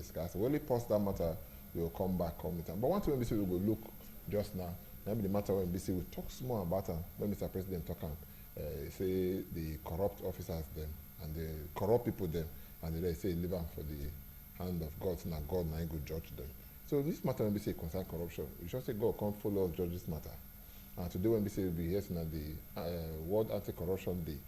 discuss. When we pause that matter, we will come back, come with them. But one thing when we say we will look just now, maybe the matter when we say we talk more about them, when Mr. President talk say the corrupt officers them and the corrupt people them, and they say leave them for the hand of God, so now God now go judge them. So this matter when we say concern corruption, we should say God can't follow us judge this matter. And today when we say we'll be here at the World Anti-Corruption Day,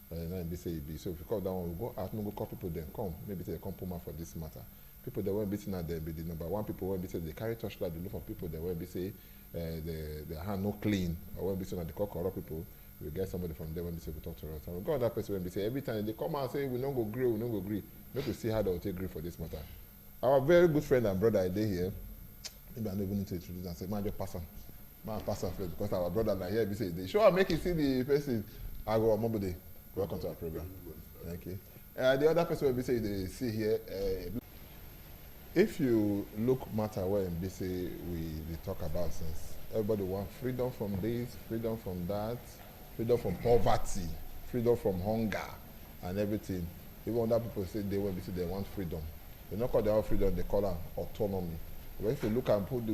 now we say be so if you call that one, we'll go out, we'll call people then come, maybe they come pull for this matter. People that won't be seen at them be the number one people when we say they carry torchlight, they look for people that when we say their hand no clean, or when we say that they call corrupt people, we get somebody from there when we say we talk to us. And we got that person when we say every time they come out and say we don't go agree, we don't go agree. Make we see how they will take agree for this matter. Our very good friend and brother Ide here, maybe I don't even need to introduce and say, man, just pass on. Man, pass on first, because our brother now here, we say, they show and make you see the person. I go on Monday. Welcome to our program. Thank you. The other person we say they see here, if you look matter where we say we talk about since everybody want freedom from this, freedom from that, freedom from poverty, freedom from hunger, and everything. Even other people say they want freedom. They don't call their own freedom, they call it autonomy. But if you look and put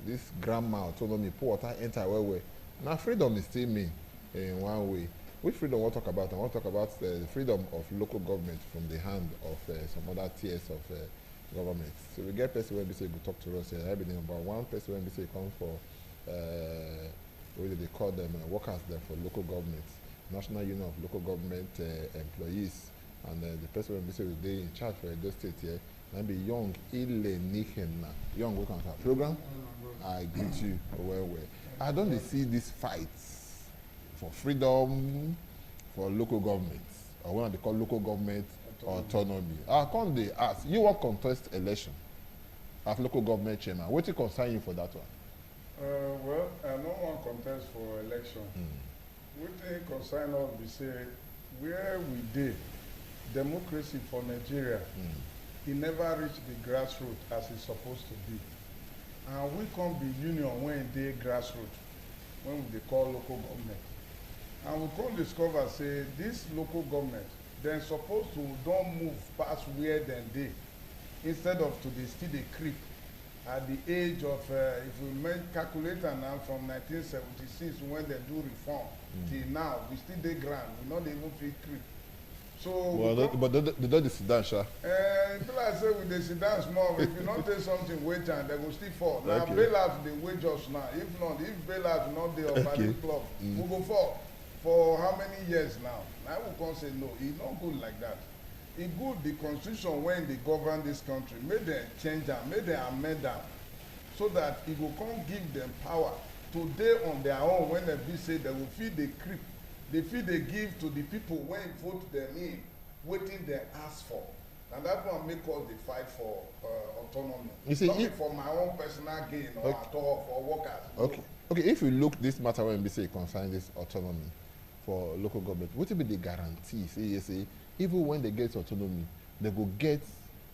this grammar autonomy, put water enter where now freedom is still mean in one way. Which freedom I want to talk about? I want to talk about the freedom of local government from the hand of some other tiers of government. So we get person when we say go talk to us here. I believe about one person when we say come for what do they call them workers there for local government, National Union of Local Government Employees, and the person when we say they in charge for Edo State here. Maybe young Ile Nichena, young work on our program. I greet you well. I don't see these fights for freedom for local governments, or what they call local government autonomy. I can't they ask you want contest election as local government chairman? What you concern you for that one? Well, I don't want contest for election. What they concern us be say where we did democracy for Nigeria. He never reached the grassroots as it's supposed to be. And we can't be union when they grassroots, when they call local government. And we can't discover, say, this local government, they're supposed to don't move past where they. Instead of to they still they creep. At the age of, if we calculate now from 1976 when they do reform, till now, we still they ground, we not even feel creep. So well, but they don't sit down, sha. People I say with the sit down small, if you not take something wage and they will still fall. Now Okay. bailout they wage us now. If not, if bailout not there of okay. Club, we go fall for how many years now? I will come say no, it's not good like that. It's good the constitution when they govern this country, make them change them, make them amend them, so that it will come give them power to day on their own when they be say they will feed the creep. The fee they give to the people when vote them in, waiting they ask for. And that one make us the fight for autonomy. You see, not for my own personal gain or okay. at all for workers. Okay. No. Okay, if you look this matter when we say concern this autonomy for local government, what will be the guarantee? Say, even when they get autonomy, they go get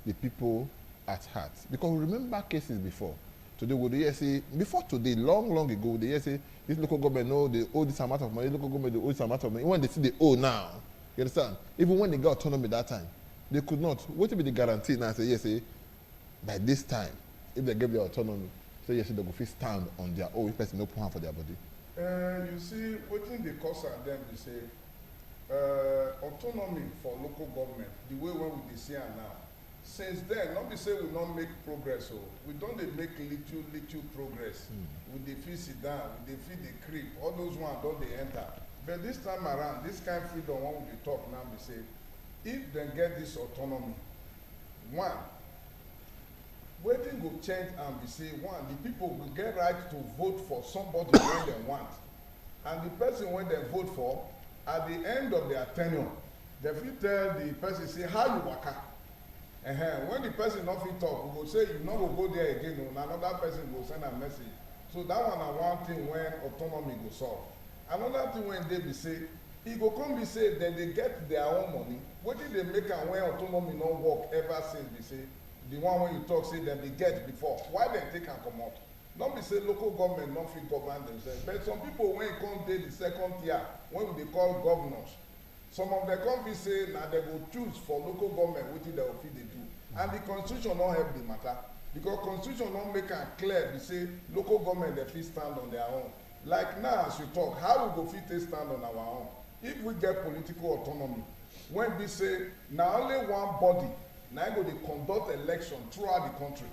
the people at heart. Because remember cases before. Today, would they say, before today, long ago, they say, this local government, no, they owe this amount of money, local government, they owe this amount of money. When they see they owe now, you understand? Even when they got autonomy that time, they could not. What will be the guarantee now? Say, yes, say, by this time, if they give their autonomy, say, yes, they go fit stand on their own, if person no plan for their body. You see, waiting the cost and them, they say, autonomy for local government, the way when we see it now, since then, not be say we not make progress, so we don't they make little progress. With the fee sit down, with the fee the creep, all those ones don't they enter. But this time around, this kind of freedom when we talk now, we say, if they get this autonomy, one, waiting go change and we say, one, the people will get right to vote for somebody when they want. And the person when they vote for, at the end of their tenure, they will tell the person, say, how you waka? When the person not fit talk, we go say you not go there again, another person go send a message. So that one is one thing when autonomy go solve. Another thing when they be say, it go come be say that they get their own money. What did they make and when autonomy not work ever since be say the one when you talk say that they get before. Why they take and come out? Not be say local government not fit govern themselves. But some people when it come dey the second tier, when they call governors, some of them come be say now they go choose for local government what they will fit they do. and the constitution don't help the matter because constitution don't make am clear be say local government dey fit stand on their own like now as you talk how we go fit take stand on our own if we get political autonomy when be say na only one body na go dey conduct election throughout the country.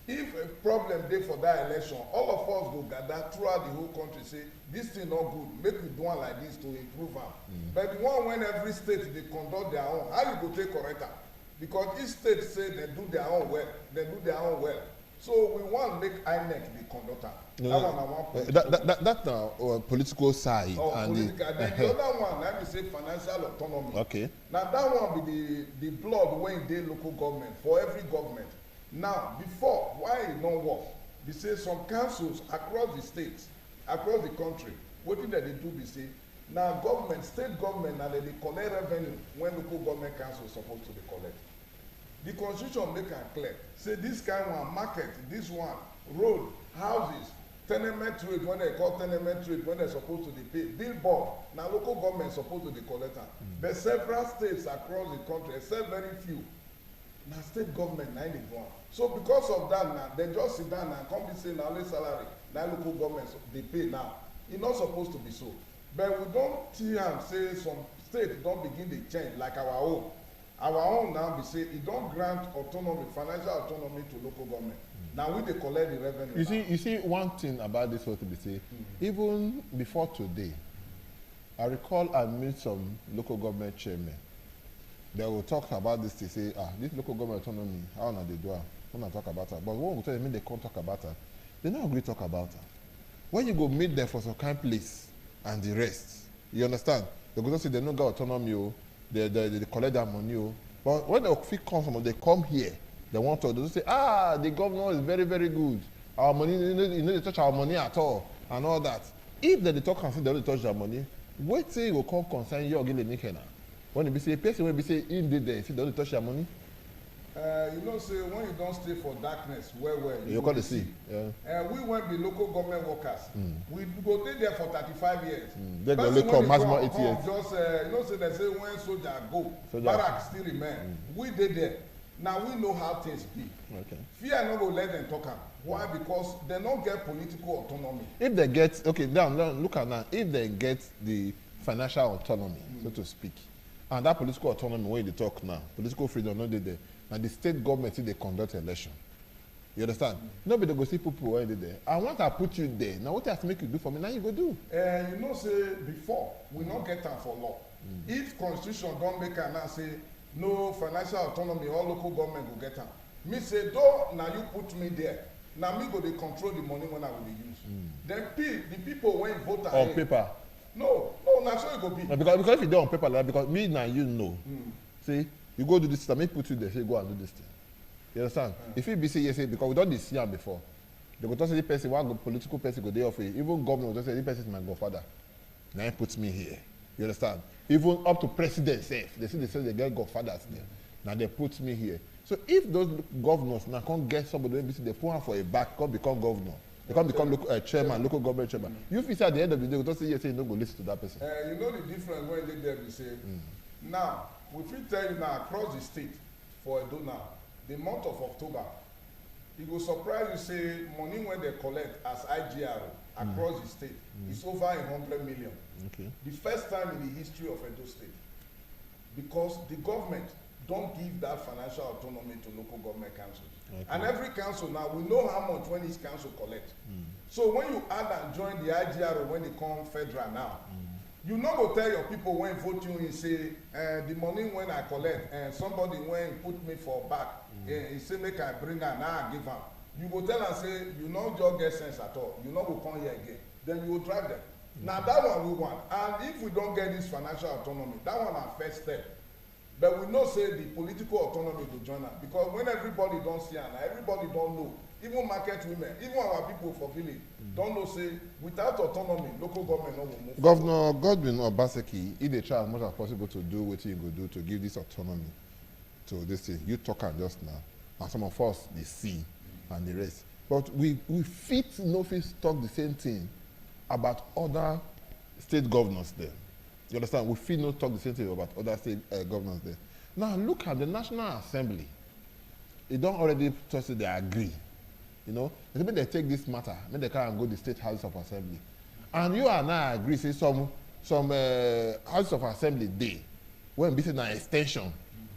If a problem dey for that election all of us go gather throughout the whole country say this thing no good make we do am like this to improve am. But the one when every state dey conduct their own how you go take correct am because each state say dem do their own well so we wan make INEC dey conduct am. That one na one political. That na political side. And political. Then the other one na be say financial autonomy. Okay. Now that one be the blood wey dey local government for every government. Now before why e no work be say some councils across the states across the country wetin dem dey do be say na government state government na dem dey collect revenue when local government council suppose to dey collect. The constitution make am clear say this kind one market this one road houses tenement rate when dem call tenement rate when dem suppose to dey pay billboard na local government suppose to dey collect am. But several states across the country except very few na state government na im dey do am. So because of that na dem just sit down and come be say na only salary na local government dey pay now e no suppose to be so but we don see am say some states don begin dey change like our own now be say e don grant autonomy financial autonomy to local government na we dey collect the revenue. You see one thing about this whole thing be say even before today I recall I meet some local government chairmen. They will talk about this. They say, this local government autonomy, how na they do it? When I talk about it, but when we tell them they can't talk about it, they not agree talk about it. When you go meet them for some kind of place and the rest, you understand? They go to say they don't got autonomy, they collect their money, but when they fit come from, they come here, they want to. They say, the governor is very very good. Our money, you know, they touch our money at all and all that. If they talk and say they don't touch their money, wait till you will come concern you or get a when you be say a person will be say in the day, see, don't touch your money. You know, say when you don't stay for darkness, where you call the sea. Yeah. We went be local government workers. We go stay there for 35 years. They go only come maximum 8 years. Just you know, say they say when soldier go, barrack still remain. We did there. Now we know how things be. Okay. Fear no go let them talk am. Why? Because they don't get political autonomy. If they get down look at now. If they get the financial autonomy, so to speak. And that political autonomy, when they talk now, political freedom, not there. And the state government, they conduct election. You understand? Nobody go see people when they there. I want to put you there. Now, what I have to make you do for me, now you go do. You know, say, before, we not get time for law. If constitution don't make an now say, no financial autonomy, all local government will get time. Me say, though, now you put me there. Now me go, they control the money when I will use. Then the people when vote on paper. No, na so it go be. No, because if you do on paper like that, because me now you know. See, you go do this thing, me put you there, say go and do this thing. You understand? If you be say yes, because we don't see him before. They go talk to the person, one political person go there for you. Even government will just say, this person is my godfather. Now he puts me here. You understand? Even up to president safe. They say they get godfathers there. Now they put me here. So if those governors now can't get somebody, they put him for a back, can't become governor. They can't become chairman, local government chairman. You feel at the end of the day, we don't say yes, you don't go listen to that person. You know the difference when they there, we say, now, we will tell you now across the state for Edo now, the month of October, it will surprise you say money when they collect as IGR across the state is over 100 million. Okay. The first time in the history of Edo State. Because the government don't give that financial autonomy to local government councils. Okay. And every council now, we know how much when each council collect. So when you add and join the IGR when they come federal now, you no go tell your people when vote you in say the money when I collect somebody when put me for back he say make I bring am now I give am. You go tell am say you no just get sense at all. You no go come here again. Then you go drive them. Now that one we want. And if we don't get this financial autonomy, that one na first step. But we know say the political autonomy to join am because when everybody don see am, everybody don know. Even market women, even our people for village, don't know say without autonomy, local government no will move. Governor Godwin Obaseki, he dey try as much as possible to do what he go do to give this autonomy to this thing. You talk am just now, and some of us dey see and the rest. But we fit no fit talk the same thing about other state governors there. You understand? We fit no talk the same thing about other state governors there. Now look at the National Assembly. e don already talk say they agree. You know, they say they take this matter, make they carry am go the State House of Assembly. And you and I agree say some House of Assembly dey when be say na extension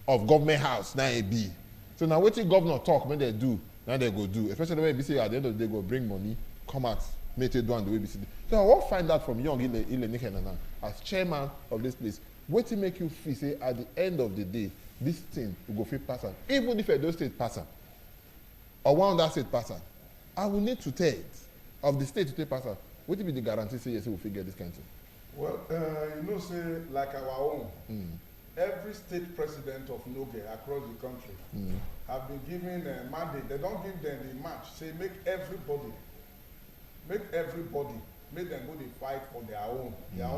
of government house na e be. So na wetin governor talk make they do, na they go do. Especially when be say at the end of the day go bring money, come out, make it do am the way be say. So I wan find out from young Ile Nikenana as chairman of this place, wetin make you feel say at the end of the day, this thing will go fit pass am, even if Edo State pass am, or one other state pass am. I will need 2/3 of the state to take pass am. Wetin be the guarantee say yes we fit get this kind of thing? Well, you know, say like our own, every state president of Noge across the country have been given a mandate. They don't give them the match. Say make everybody, make them go dey fight for their own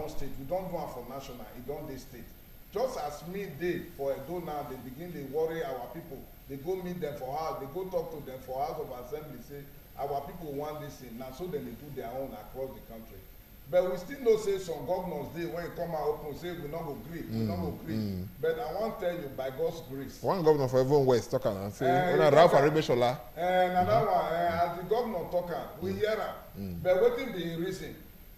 state. We don't do it for national, it don't dey state. Just as me dey for Edo now, they begin dey worry our people. They go meet them for house, they go talk to them for House of Assembly, say our people want this thing now, so then they do their own across the country. But we still know say some governors dey when come out open say we not go gree, we not go gree. But I want tell you by God's grace. One governor for everyone West talk am say Ralph Aregbesola. Another one, as the governor talk am, we hear am. But wetin be him reason?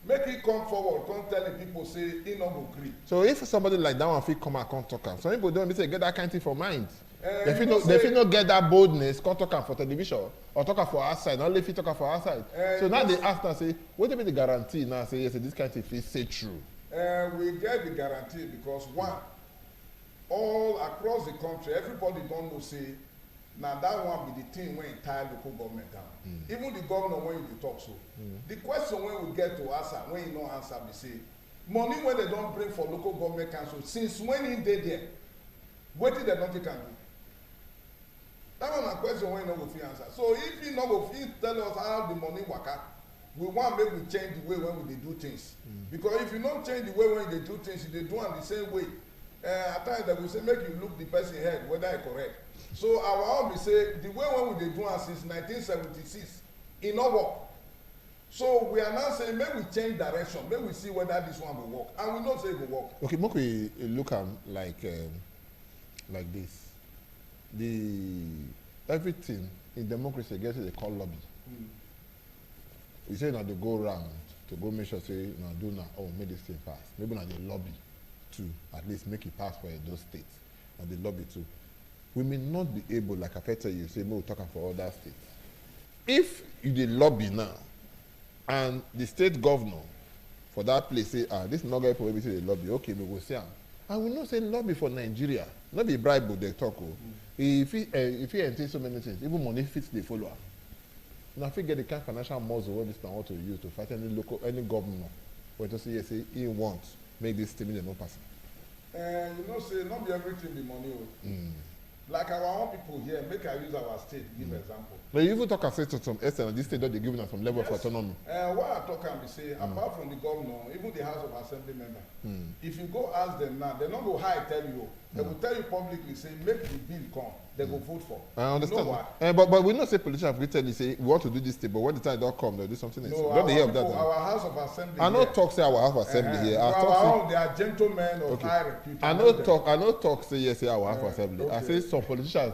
Make he come forward, come tell the people say he not go gree. So if somebody like that one fit come and come talk am, some people don't be say get that kind of thing for mind. They fit not get that boldness, come talk am for television or talk am for outside, only fit talk am for outside. So now they ask now say, what be the guarantee now say yes, this kind of thing fit say true? We get the guarantee because one, all across the country, everybody don't know say now that one be the thing when entire local government down. Even the governor when you talk so. The question when we get to answer, when you no answer, we say money when they don't bring for local government council since when he did there, what did they don't take can do? That one a question when you no go fit answer. So if you no go fit tell us how the money waka, we want make we change the way when we dey do things. Because if you don't change the way when you dey do things, you dey do am the same way. At times they will say make you look the person head whether e correct. So our own be say the way when we dey do am since 1976, e no work. So we are now saying make we change direction, make we see whether this one will work, and we know say it will work. Okay, make we look am like this. Everything in democracy gets what they call lobby. You say now they go round to go make sure say now do now make this thing pass. Maybe now they lobby to at least make it pass for those states. And they lobby too. We may not be able, like I tell you, say we'll talk for other states. If you dey lobby now, and the state governor for that place say, this is not going to be say the lobby, okay, we will say and we know say lobby for Nigeria, not be bribe they talk. If he entail so many things, even money fits the follower. Now if you get the kind of financial muscle what this man want to use to fight any governor, when to say yes, say he wants make this thing no pass. You know, say not be everything be money. Like our own people here, make I use our state, give example. But you even talk and say to some extent, this state that they giving us some level of autonomy. What I talk and be say, apart from the governor, even the House of Assembly member, if you go ask them now, they're not go high tell you. They will tell you publicly, say, make the bill come. They go vote for. I understand. You know why? But we not say politicians will tell you, say, we want to do this thing, but when the time don't come, they'll do something else. No, don't they hear of that? Our House of Assembly. I not talk say our House of Assembly here. I talk say, they are gentlemen of high repute. I not talk say yes, say our House of Assembly. Okay. I say some politicians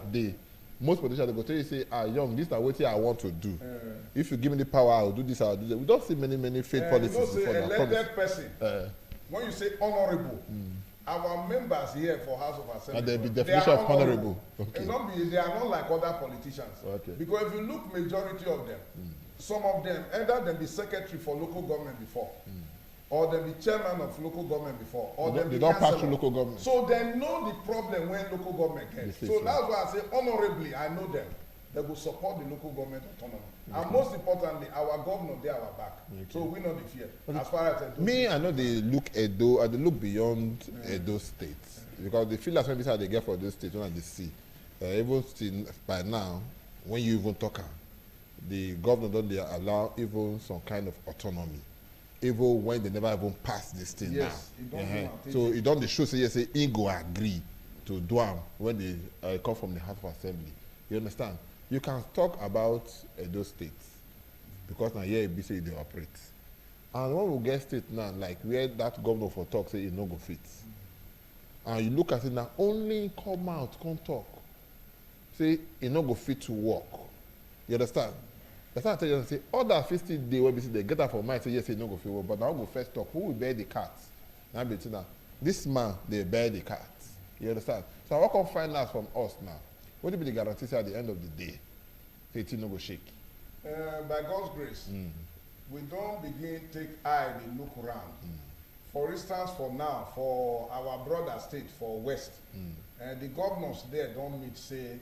most politicians they go tell you say, young, this is what I want to do. If you give me the power, I'll do this, I'll do that. We don't see many fake policies. You know, say elected person. When you say honorable, our members here for House of Assembly, and the definition of honorable. Okay. They are not like other politicians. Okay. Because if you look majority of them, some of them, either them be secretary for local government before, or them be chairman of local government before, or them they be don't pass councillor. through local government. So they know the problem when local government gets. So that's why I say honorably, I know them. They will support the local government autonomy. And most importantly, our governor, they are our back. So we know the fear. As far as I know they look Edo, and they look beyond Edo State. Because they feel like when they get for those states, when they see. Even still, by now, when you even talk, the governor don't they allow even some kind of autonomy. Even when they never even pass this thing now. So it don't show say yes, say he go agree to do them when they come from the House of Assembly. You understand? You can talk about those states because now here it be say they operate. And when we get state now, like where that governor for talk say it no go fit. And you look at it now, only come out, come talk. say e no go fit to work. You understand? That's why I tell you, say other 50 days wey be say they get am for mind say yes, say e no go fit work, but now go first talk who will bear the cat. Now be now this man dey bear the cat. You understand? So I wan come find out from us now. What will be the guarantee say at the end of the day, say it no go shake? By God's grace, we don't begin take eye dey look around. For instance, for now, for our brother state, for West, the governors there don't meet say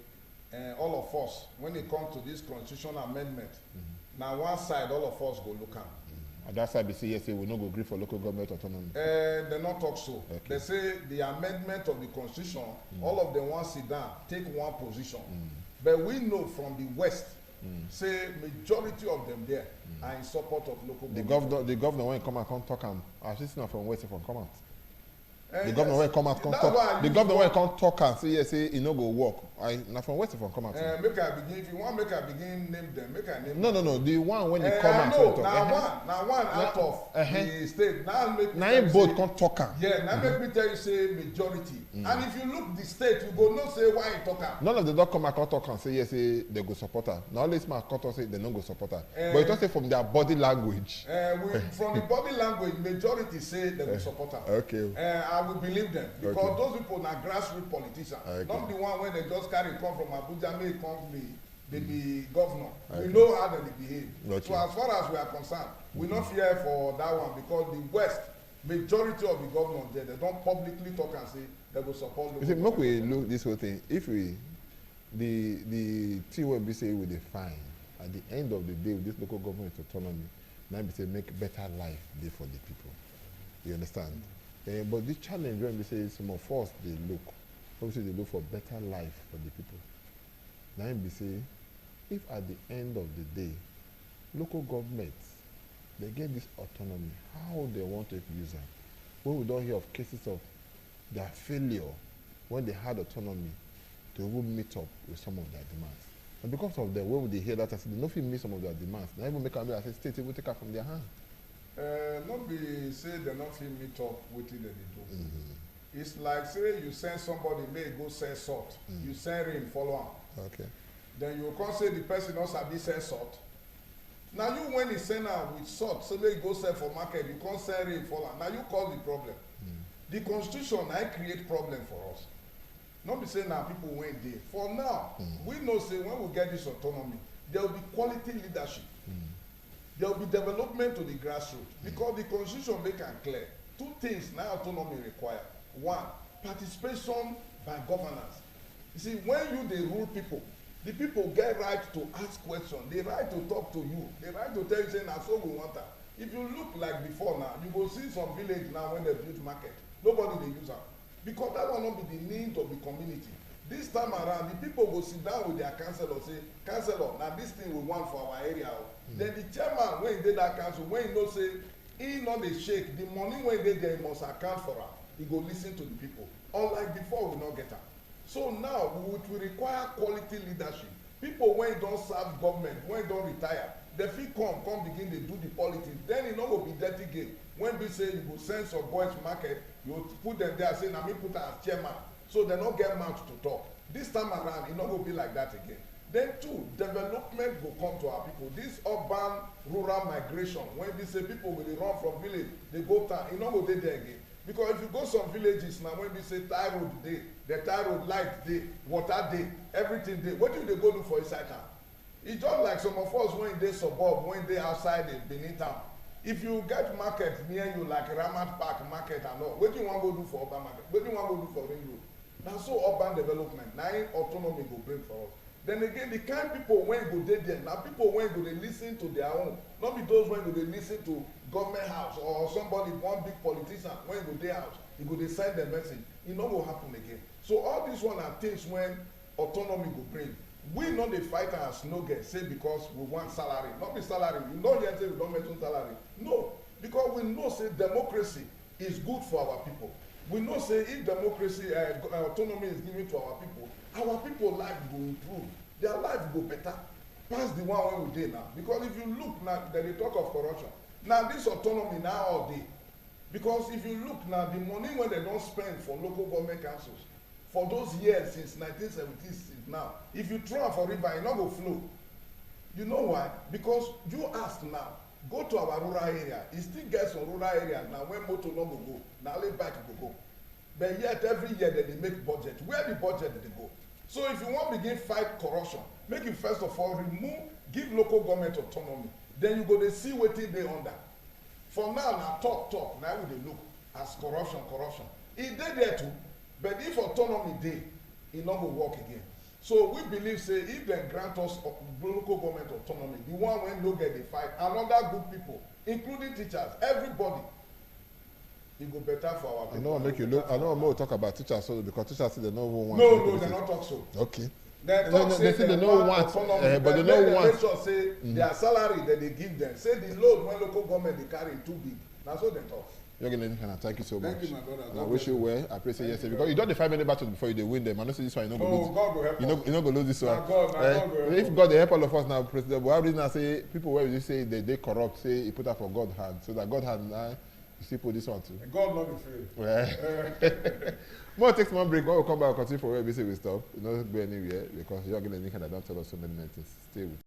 all of us, when it comes to this constitutional amendment, now one side all of us go look am. And that side be say yes, say we no go agree for local government autonomy. They not talk so. Okay. They say the amendment of the constitution, all of them want sit down, take one position. But we know from the West, say majority of them there are in support of local government. The governor when he come out come talk am. I see now from West from come out. The Yes, governor when he come out come that's talk. why I The use governor when one- he come talk and say yes, say he no go work. Now from West from come out. Make I begin. If you want, make I begin name them. Make I name. No, the one when he them. come I out know. talk. Now one out of the state. Now make. Now him both come talk am. Yeah, now make me tell you say majority. And if you look the state, you go no say why you talk am. None of them don come out come talk and say yes, say they go support her. Now all this man come talk say they no go support her. But it just say from their body language. From the body language, majority say they will support am. Okay. I will believe them because Okay. those people na grassroots politicians. Okay. Not the one when they just carry come from Abuja, may come be governor. We know how they behave. Okay. So as far as we are concerned, we not fear for that one because the West, majority of the governors there, they don't publicly talk and say they will support. You see, make we look this whole thing. If we, the thing wey be say we dey find at the end of the day with this local government autonomy, now be say make better life dey for the people. You understand? But the challenge when we say some of us they look, obviously they look for better life for the people. Now be say, if at the end of the day, local governments they get this autonomy, how they want to use it? When we don't hear of cases of their failure when they had autonomy to even meet up with some of their demands. And because of them, when would they hear that, I said, they don't fit meet some of their demands. Now even make them say, state will take it from their hand. Not be say they not fit meet up wetin dem dey do. It's like say you send somebody may go sell salt. You send rain follow am. Okay. Then you come say the person no sabi sell salt. Now you when he send am with salt say make you go sell for market, you come sell rain follow am. Now you cause the problem. The constitution na create problem for us. Not be say na people wey dey. For now, we know say when we get this autonomy, there will be quality leadership. There will be development to the grassroots because the constitution make am clear. Two things now autonomy require. One, participation by governance. You see, when you dey rule people, the people get right to ask questions, they right to talk to you, they right to tell you say na so we want am. If you look like before now, you go see some village now when they build market, nobody dey use am because that one no be the need of the community. This time around, the people go sit down with their councillor say, councillor, na this thing we want for our area o. Then the chairman when he dey that council, when he know say he no dey shake, the money wey dey there he must account for am. He go lis ten to the people. Unlike before, we no get am. So now we require quality leadership. People when don serve government, when don retire, they fit come begin dey do the politics. Then e no go be dirty game. When be say you go send some boys market, you put them there say na me put am as chairman. So they no get mouth to talk. This time around, e no go be like that again. Then two, development go come to our people. This urban rural migration, when we say people will run from village, they go town, e no go dey there again. Because if you go some villages now, when we say tie road dey, the tie road light dey, water dey, everything dey. What do they go do for inside town? It's just like some of us when they suburb, when they outside the Benin town. If you get market near you like Ramat Park market and all, what do you want to go do for urban market? What do you want to go do for ring road? Now so urban development, now autonomy go bring for us. Then again, the kind people when go dey there, now people when go dey listen to their own, not be those when go dey listen to government house or somebody, one big politician when go dey house, he go dey send the message. It no go happen again. So all these one are things when autonomy go bring. We not dey fight as no get say because we want salary, not be salary. You know yet say we don't mention salary. No, because we know say democracy is good for our people. We know say if democracy autonomy is given to our people life go improve, their life go better pass the one wey we dey now. Because if you look now, dem dey talk of corruption. Now this autonomy now all dey. Because if you look now, the money wey dem don spend for local government councils, for those years since 1976 now. If you throw am for river, e no go flow. You know why? Because you ask now, go to our rural area. E still get some rural areas now where motor no go go, na only bike go go. But yet every year they make budget. Where the budget dey go? So if you wan begin fight corruption, make you first of all give local government autonomy. Then you go dey see wetin dey under. For now na talk na we dey look as corruption. E dey there too, but if autonomy dey, e no go work again. So we believe say if dem grant us local government autonomy, the one wey no get dey fight, and other good people, including teachers, everybody, e go better for our people. I know make you look. I know more talk about teachers so because teachers say they no want. No, they not talk so. Okay. They talk say they don't want autonomy, but they don't want. Make sure say their salary that they give them, say the load when local government they carry too big. That's what they talk. Thank you so much. Thank you, my brother. And I wish you well. I pray say yes because you don't defy many battles before you dey win them. I know say this one you no go lose. God will help us. You no go lose this one. God will help if God dey help all of us now, President Buhari now say people wey say they corrupt, say he put that for God hand, so that God hand now you still put this one too. God not be fail. Well, more take one break. When we come back, we'll continue for where we say we stop. You not go anywhere because you're going to don't tell us so many things. Stay with.